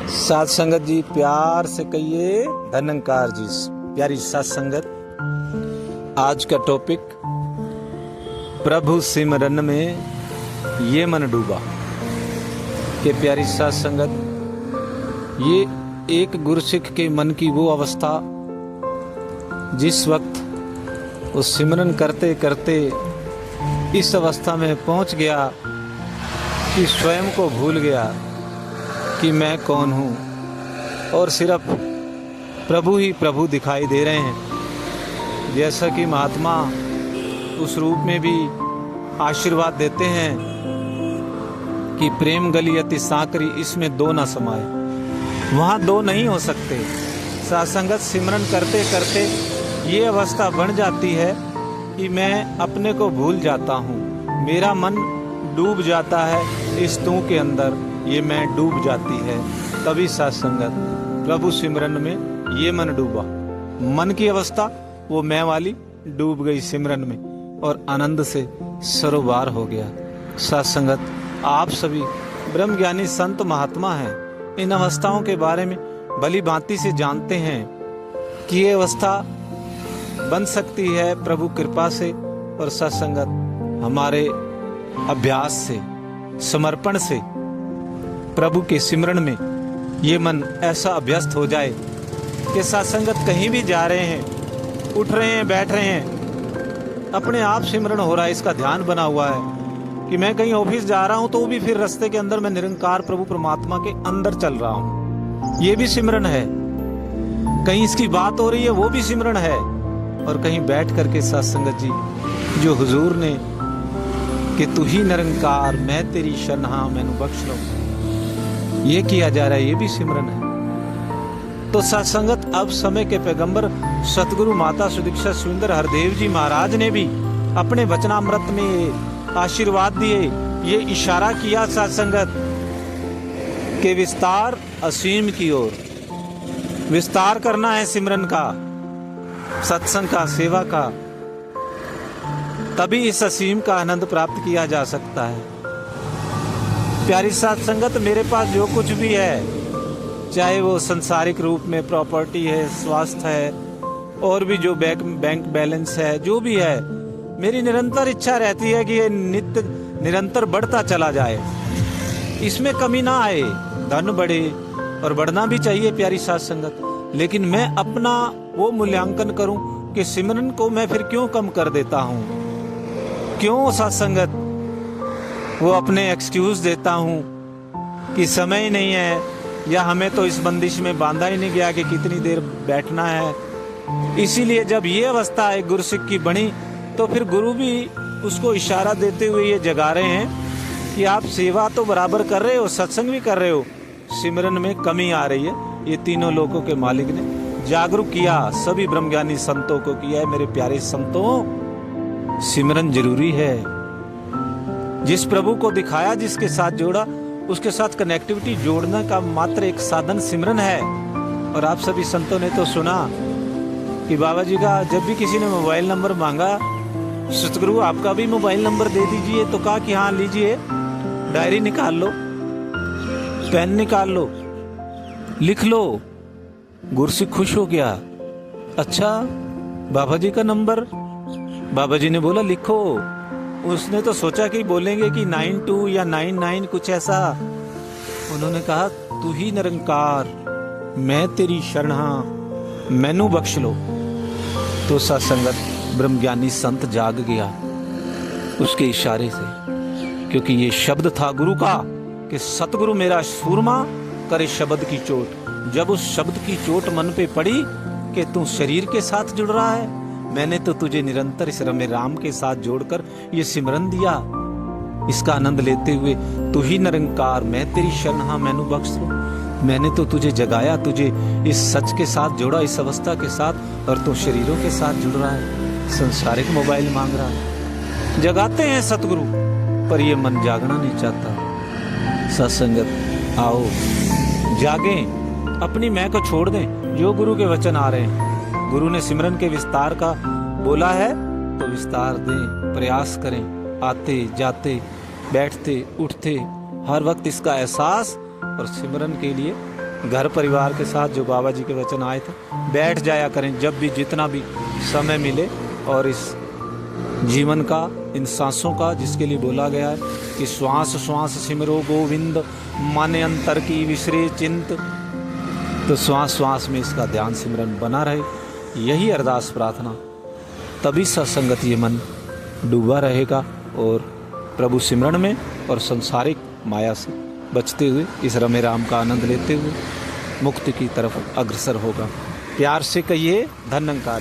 साथ संगत जी प्यार से कहिए धनंकार जी। प्यारी साथ संगत, आज का टॉपिक प्रभु सिमरन में ये मन डूबा। के प्यारी साथ संगत, ये एक गुरसिख के मन की वो अवस्था जिस वक्त वो सिमरन करते करते इस अवस्था में पहुंच गया कि स्वयं को भूल गया कि मैं कौन हूँ और सिर्फ प्रभु ही प्रभु दिखाई दे रहे हैं। जैसा कि महात्मा उस रूप में भी आशीर्वाद देते हैं कि प्रेम गली अति सांकरी, इसमें दो ना समाए। वहाँ दो नहीं हो सकते। सत्संगत सिमरन करते करते ये अवस्था बन जाती है कि मैं अपने को भूल जाता हूँ, मेरा मन डूब जाता है इस तू के अंदर, ये मैं डूब जाती है। तभी सत्संगत प्रभु सिमरन में ये मन डूबा। मन की अवस्था वो मैं वाली डूब गई सिमरन में और आनंद से सरोबार हो गया। सत्संगत, आप सभी ब्रह्म ज्ञानी संत महात्मा हैं, इन अवस्थाओं के बारे में भली भांति से जानते हैं कि ये अवस्था बन सकती है प्रभु कृपा से और सत्संगत हमारे अभ्यास से, समर्पण से। प्रभु के सिमरन में ये मन ऐसा अभ्यस्त हो जाए कि सत्संगत कहीं भी जा रहे हैं, उठ रहे हैं, बैठ रहे हैं, अपने आप सिमरन हो रहा है। इसका ध्यान बना हुआ है कि मैं कहीं ऑफिस जा रहा हूं तो भी फिर रास्ते के अंदर मैं निरंकार प्रभु परमात्मा के अंदर चल रहा हूं, ये भी सिमरन है। कहीं इसकी बात हो रही है, वो भी सिमरन है। और कहीं बैठ करके सत्संगत जी जो हुजूर ने कि तू ही निरंकार, मैं तेरी शरण हाँ मैनू बख्श लो, ये किया जा रहा है, ये भी सिमरन है। तो सत्संगत, अब समय के पैगंबर सतगुरु माता सुदीक्षा सुंदर हरदेव जी महाराज ने भी अपने वचनामृत में आशीर्वाद दिए, ये इशारा किया सत्संगत के विस्तार असीम की ओर। विस्तार करना है सिमरन का, सत्संग का, सेवा का, तभी इस असीम का आनंद प्राप्त किया जा सकता है। प्यारी साथ संगत, मेरे पास जो कुछ भी है, चाहे वो संसारिक रूप में प्रॉपर्टी है, स्वास्थ्य है, और भी जो बैंक बैलेंस है, जो भी है, मेरी निरंतर इच्छा रहती है कि ये नित्य निरंतर बढ़ता चला जाए, इसमें कमी ना आए, धन बढ़े और बढ़ना भी चाहिए प्यारी साथ संगत। लेकिन मैं अपना वो मूल्यांकन करूं कि सिमरन को मैं फिर क्यों कम कर देता हूं, क्यों सत्संगत वो अपने एक्सक्यूज देता हूँ कि समय ही नहीं है, या हमें तो इस बंदिश में बांधा ही नहीं गया कि कितनी देर बैठना है। इसीलिए जब ये अवस्था एक गुरसिख की बनी तो फिर गुरु भी उसको इशारा देते हुए ये जगा रहे हैं कि आप सेवा तो बराबर कर रहे हो, सत्संग भी कर रहे हो, सिमरन में कमी आ रही है। ये तीनों लोगों के मालिक ने जागरूक किया, सभी ब्रह्मज्ञानी संतों को किया है। मेरे प्यारे संतों, सिमरन जरूरी है। जिस प्रभु को दिखाया, जिसके साथ जोड़ा, उसके साथ कनेक्टिविटी जोड़ने का मात्र एक साधन सिमरन है। और आप सभी संतों ने तो सुना कि बाबा जी का जब भी किसी ने मोबाइल नंबर मांगा, सतगुरु आपका भी मोबाइल नंबर दे दीजिए, तो कहा कि हाँ लीजिए, डायरी निकाल लो, पेन निकाल लो, लिख लो। गुरसिख खुश हो गया। अच्छा, बाबा जी का नंबर? बाबा जी ने बोला लिखो। उसने तो सोचा कि बोलेंगे कि 92 या 99 कुछ ऐसा। उन्होंने कहा तू ही निरंकार, मैं तेरी शरण हाँ मैनू बख्श लो। तो सत्संगत ब्रह्मज्ञानी संत जाग गया उसके इशारे से, क्योंकि ये शब्द था गुरु का कि सतगुरु मेरा सूरमा करे शब्द की चोट। जब उस शब्द की चोट मन पे पड़ी कि तू शरीर के साथ जुड़ रहा है, मैंने तो तुझे निरंतर इस रमे राम के साथ जोड़कर ये सिमरन दिया। इसका आनंद लेते हुए तू ही निरंकार, मैं तेरी शरण हाँ मैनू बख्श लो। मैंने तो तुझे जगाया, तुझे इस सच के साथ जोड़ा, इस अवस्था के साथ, और तू शरीरों के साथ जुड़ रहा है, संसारिक मोबाइल मांग रहा है। जगाते हैं सतगुरु, पर ये मन जागना नहीं चाहता। सत्संगत, आओ जागें, अपनी मैं को छोड़ दें। जो गुरु के वचन आ रहे हैं, गुरु ने सिमरन के विस्तार का बोला है तो विस्तार दें, प्रयास करें। आते जाते बैठते उठते हर वक्त इसका एहसास और सिमरन के लिए घर परिवार के साथ जो बाबा जी के वचन आए थे, बैठ जाया करें जब भी, जितना भी समय मिले, और इस जीवन का, इन सांसों का, जिसके लिए बोला गया है कि श्वास श्वास सिमरो गोविंद, मन अंतर की विसरे चिंत, तो श्वास श्वास में इसका ध्यान सिमरन बना रहे। यही अरदास प्रार्थना, तभी सत्संगत ये मन डूबा रहेगा और प्रभु सिमरन में और संसारिक माया से बचते हुए, इस रमे राम का आनंद लेते हुए मुक्ति की तरफ अग्रसर होगा। प्यार से कहिए धन्यंकार।